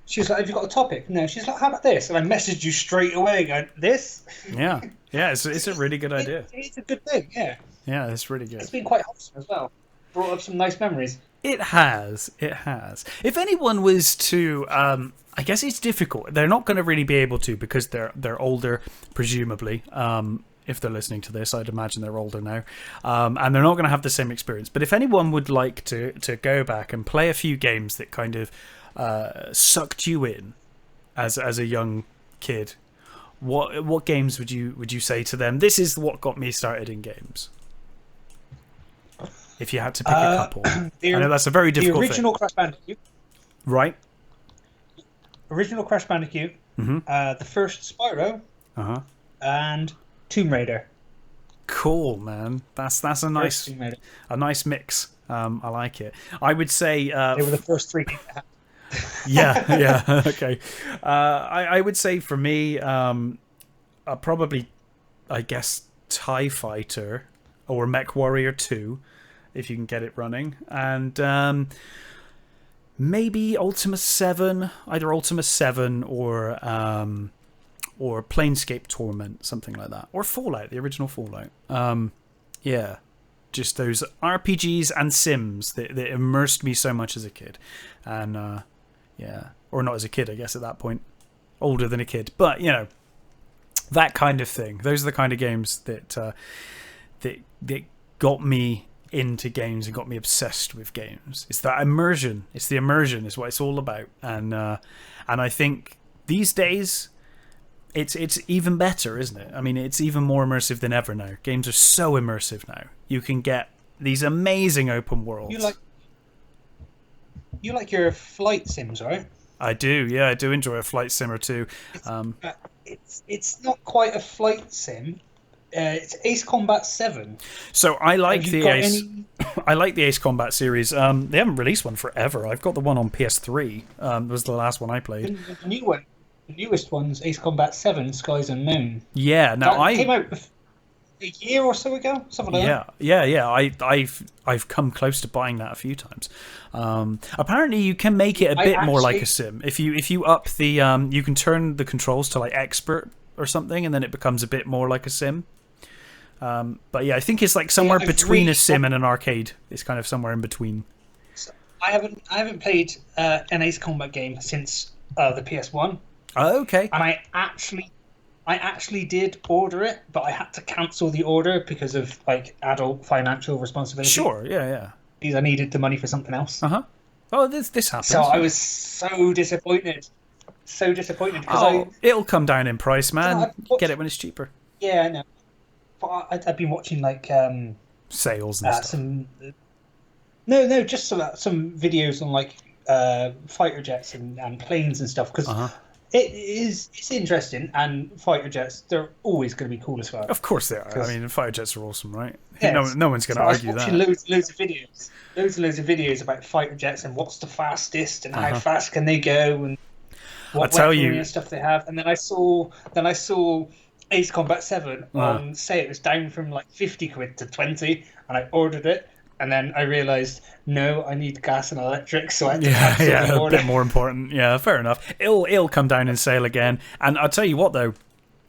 she was like, have you got a topic? No. She's like, how about this? And I messaged you straight away going, this? Yeah. It's a really good idea. It's a good thing, yeah. Yeah, it's really good. It's been quite wholesome as well. Brought up some nice memories. It has. If anyone was to, I guess it's difficult. They're not going to really be able to because they're older, presumably. If they're listening to this, I'd imagine they're older now, and they're not going to have the same experience. But if anyone would like to go back and play a few games that kind of sucked you in as a young kid, what games would you say to them? This is what got me started in games. If you had to pick a couple, I know that's a very difficult thing. The original Crash Bandicoot, right? Original Crash Bandicoot, the first Spyro, and Tomb Raider. Cool, man. That's a nice mix. I like it. I would say They were the first three games I had. yeah. Okay. I would say for me, probably, I guess, TIE Fighter or Mech Warrior 2, if you can get it running, and maybe Ultima 7, either Ultima 7 or Planescape Torment, something like that, or Fallout, the original Fallout. Yeah, just those RPGs and Sims that immersed me so much as a kid, and yeah, or not as a kid, I guess at that point, older than a kid, but you know, that kind of thing. Those are the kind of games that that got me into games and got me obsessed with games. It's that immersion. It's the immersion is what it's all about, and I think these days it's even better, isn't it? I mean, it's even more immersive than ever now. Games are so immersive now. You can get these amazing open worlds. You like your flight sims, right? I do, yeah. I do enjoy a flight sim or two. It's not quite a flight sim. It's Ace Combat 7. So I like the Ace. I like the Ace Combat series. They haven't released one forever. I've got the one on PS3. Was the last one I played. The new one, the newest one's Ace Combat 7: Skies Unknown. Yeah, That came out a year or so ago, something like that. Yeah. I've come close to buying that a few times. Apparently, you can make it a bit more like a sim. If you up the you can turn the controls to like expert or something, and then it becomes a bit more like a sim. But yeah, I think it's like somewhere between a sim and an arcade. It's kind of somewhere in between. So I haven't played an Ace Combat game since the PS1. Oh, okay. And I actually did order it, but I had to cancel the order because of like adult financial responsibility. Sure, yeah. Because I needed the money for something else. Oh, this happens. So I was so disappointed. Because it'll come down in price, man. Get it when it's cheaper. Yeah, I know. But I've been watching like sales and stuff. No, just some videos on like fighter jets and planes and stuff, because it's interesting, and fighter jets, they're always going to be cool as well. Of course they are. I mean, fighter jets are awesome, right? Yeah, no one's going to argue that. I was watching loads of videos about fighter jets and what's the fastest and how fast can they go and what weaponry and stuff they have. And then I saw Ace Combat 7 on sale. It was down from like 50 quid to 20, and I ordered it. And then I realised, no, I need gas and electric, so I had to cancel the order. A bit more important. Yeah, fair enough. It'll come down in sale again. And I'll tell you what, though,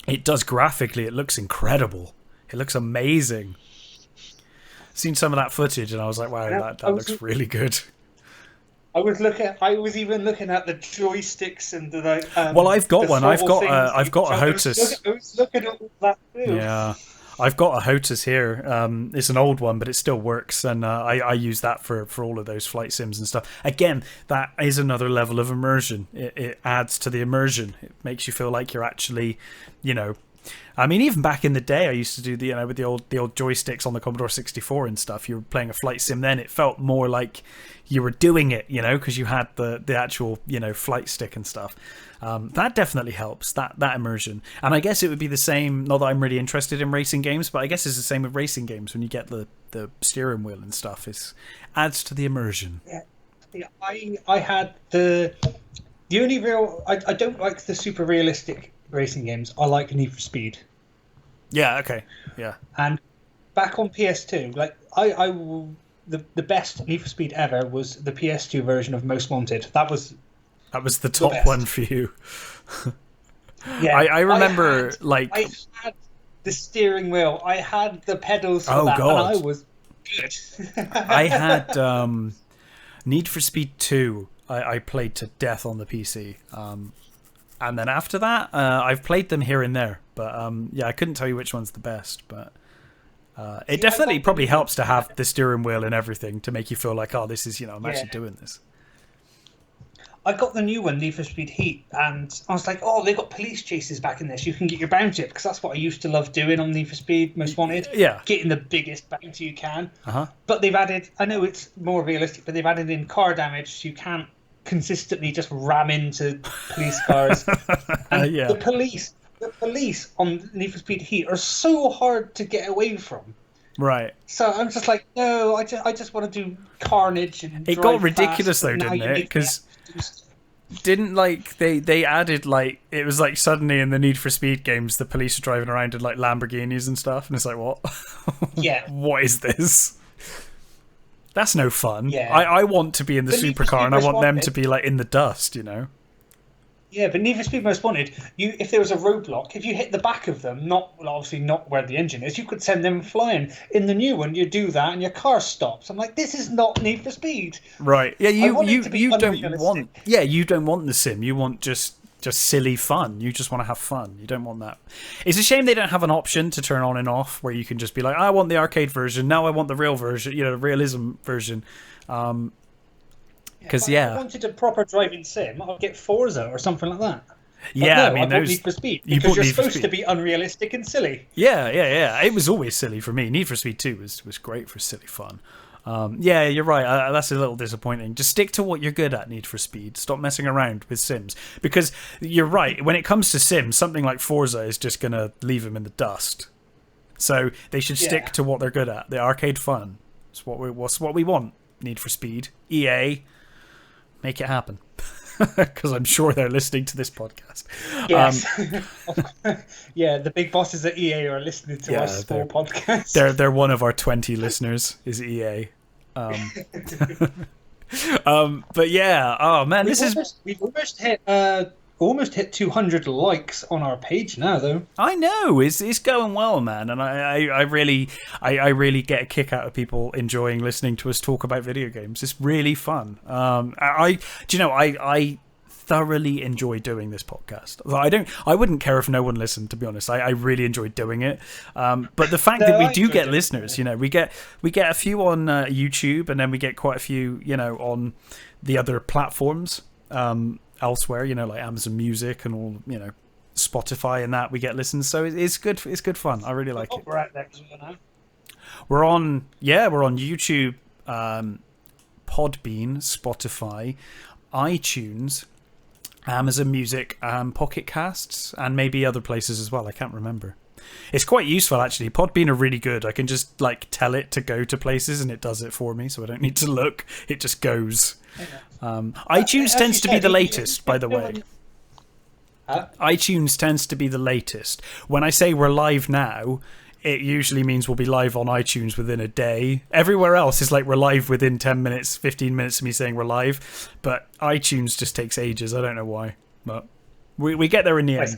it does graphically. It looks incredible. It looks amazing. Seen some of that footage, and I was like, wow, that looks really good. I was even looking at the joysticks and the. Well, I've got one. I've got a HOTAS. I was looking at all that too. Yeah. I've got a HOTAS here. It's an old one, but it still works, and I use that for all of those flight sims and stuff. Again, that is another level of immersion. It adds to the immersion. It makes you feel like you're actually, I mean, even back in the day, I used to do with the old joysticks on the Commodore 64 and stuff. You were playing a flight sim then. It felt more like you were doing it, because you had the actual flight stick and stuff. That definitely helps, that immersion. And I guess it would be the same, not that I'm really interested in racing games, but I guess it's the same with racing games. When you get the steering wheel and stuff, it adds to the immersion. Yeah, I had the only real... I don't like the super realistic racing games. I like Need for Speed. Yeah, okay, yeah. And back on PS2, like the best Need for Speed ever was the PS2 version of Most Wanted. That was the top one for you. Yeah, I remember I had the steering wheel. I had the pedals for that, God. and I was good. I had Need for Speed 2. I played to death on the PC. And then after that, I've played them here and there. But I couldn't tell you which one's the best. But it definitely probably helps to have the steering wheel and everything to make you feel like, oh, this is, I'm actually doing this. I got the new one, Need for Speed Heat, and I was like, oh, they got police chases back in this. You can get your bounty up, because that's what I used to love doing on Need for Speed Most Wanted. Yeah. Getting the biggest bounty you can. But they've added, I know it's more realistic, but they've added in car damage, so you can't consistently just ram into police cars. And the police on Need for Speed Heat are so hard to get away from. Right. So I'm just like, no, I just want to do carnage and it got ridiculous though, didn't it? Because didn't like they added like it was like suddenly in the Need for Speed games the police are driving around in like Lamborghinis and stuff, and it's like what? Yeah. What is this? That's no fun. Yeah. I want to be in the supercar and I want them to be like in the dust, you know? Yeah, but Need for Speed Most Wanted, if there was a roadblock, if you hit the back of them, obviously not where the engine is, you could send them flying. In the new one, you do that and your car stops. I'm like, this is not Need for Speed. Right. Yeah, you don't want. Yeah, you don't want the sim. You want just silly fun. You just want to have fun. You don't want that. It's a shame they don't have an option to turn on and off where you can just be like, I want the arcade version. Now I want the real version. You know, the realism version. Because if I wanted a proper driving sim, I'd get Forza or something like that. But yeah, no, I mean, bought Need for Speed because you're supposed to be unrealistic and silly. Yeah. It was always silly for me. Need for Speed 2 was great for silly fun. Yeah, you're right. That's a little disappointing. Just stick to what you're good at, Need for Speed. Stop messing around with Sims. Because you're right. When it comes to Sims, something like Forza is just going to leave them in the dust. So they should stick to what they're good at. The arcade fun. It's what we want. Need for Speed. EA. Make it happen. Because I'm sure they're listening to this podcast. Yes. Yeah, the big bosses at EA are listening to our small podcast. They're one of our 20 listeners is EA. But yeah, oh man, we've almost hit 200 likes on our page now, though. I know it's going well, man, and I really get a kick out of people enjoying listening to us talk about video games. It's really fun. I thoroughly enjoy doing this podcast. I wouldn't care if no one listened, to be honest. I really enjoy doing it. But the fact that we do get listeners, you know, we get a few on YouTube, and then we get quite a few, you know, on the other platforms. Elsewhere, you know, like Amazon Music and all, you know, Spotify and that we get listens. So it's good fun. I really like it. We're out there now. We're on YouTube, Podbean, Spotify, iTunes, Amazon Music, Pocket Casts, and maybe other places as well. I can't remember. It's quite useful actually. Podbean are really good. I can just like tell it to go to places and it does it for me, so I don't need to look. It just goes. iTunes tends to be the latest, by the way. iTunes tends to be the latest. When I say we're live now, it usually means we'll be live on iTunes within a day. Everywhere else is like we're live within 10 minutes, 15 minutes of me saying we're live. But iTunes just takes ages. I don't know why. But we get there in the end.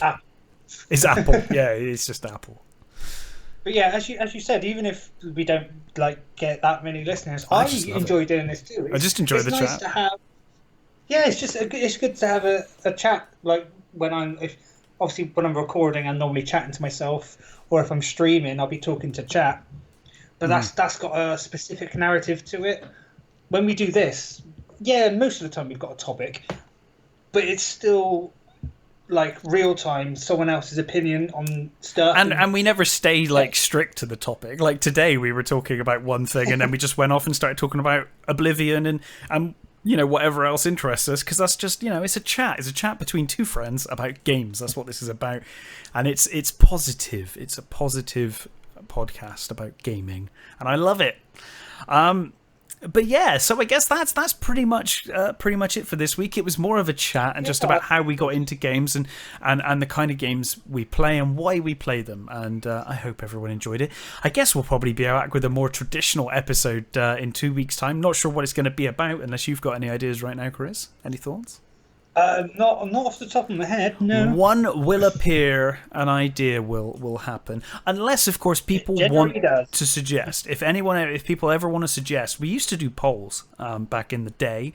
It's Apple. Yeah, it's just Apple. But yeah, as you said, even if we don't like get that many listeners, I enjoy doing this too. I just enjoy the chat. It's good to have a chat. Like when I'm recording, I'm normally chatting to myself, or if I'm streaming, I'll be talking to chat. But that's got a specific narrative to it. When we do this, most of the time we've got a topic, but it's still like real time, someone else's opinion on stuff, and we never stay like strict to the topic. Like today we were talking about one thing and then we just went off and started talking about Oblivion and you know, whatever else interests us, because that's just, you know, it's a chat between two friends about games. That's what this is about, and it's positive. It's a positive podcast about gaming, and I love it. But yeah, so I guess that's pretty much it for this week. It was more of a chat and just about how we got into games and the kind of games we play and why we play them. And I hope everyone enjoyed it. I guess we'll probably be back with a more traditional episode in 2 weeks' time. Not sure what it's going to be about, unless you've got any ideas right now, Chris. Any thoughts? Not off the top of my head, no. One will appear, an idea will happen. Unless, of course, people want to suggest. If people ever want to suggest, we used to do polls back in the day,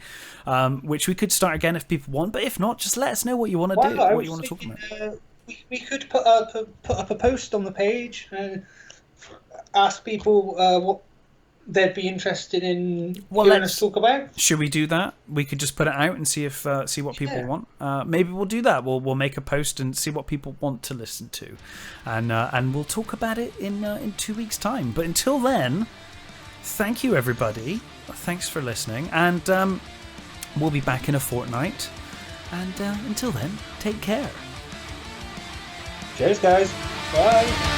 which we could start again if people want. But if not, just let us know what you want to do, what you want to talk about. We could put up a post on the page and ask people what they'd be interested in hearing us talk about. Should we do that? We could just put it out and see what people want. Maybe we'll do that. We'll make a post and see what people want to listen to, and we'll talk about it in 2 weeks' time. But until then, thank you everybody. Thanks for listening, and we'll be back in a fortnight. And until then, take care. Cheers, guys. Bye.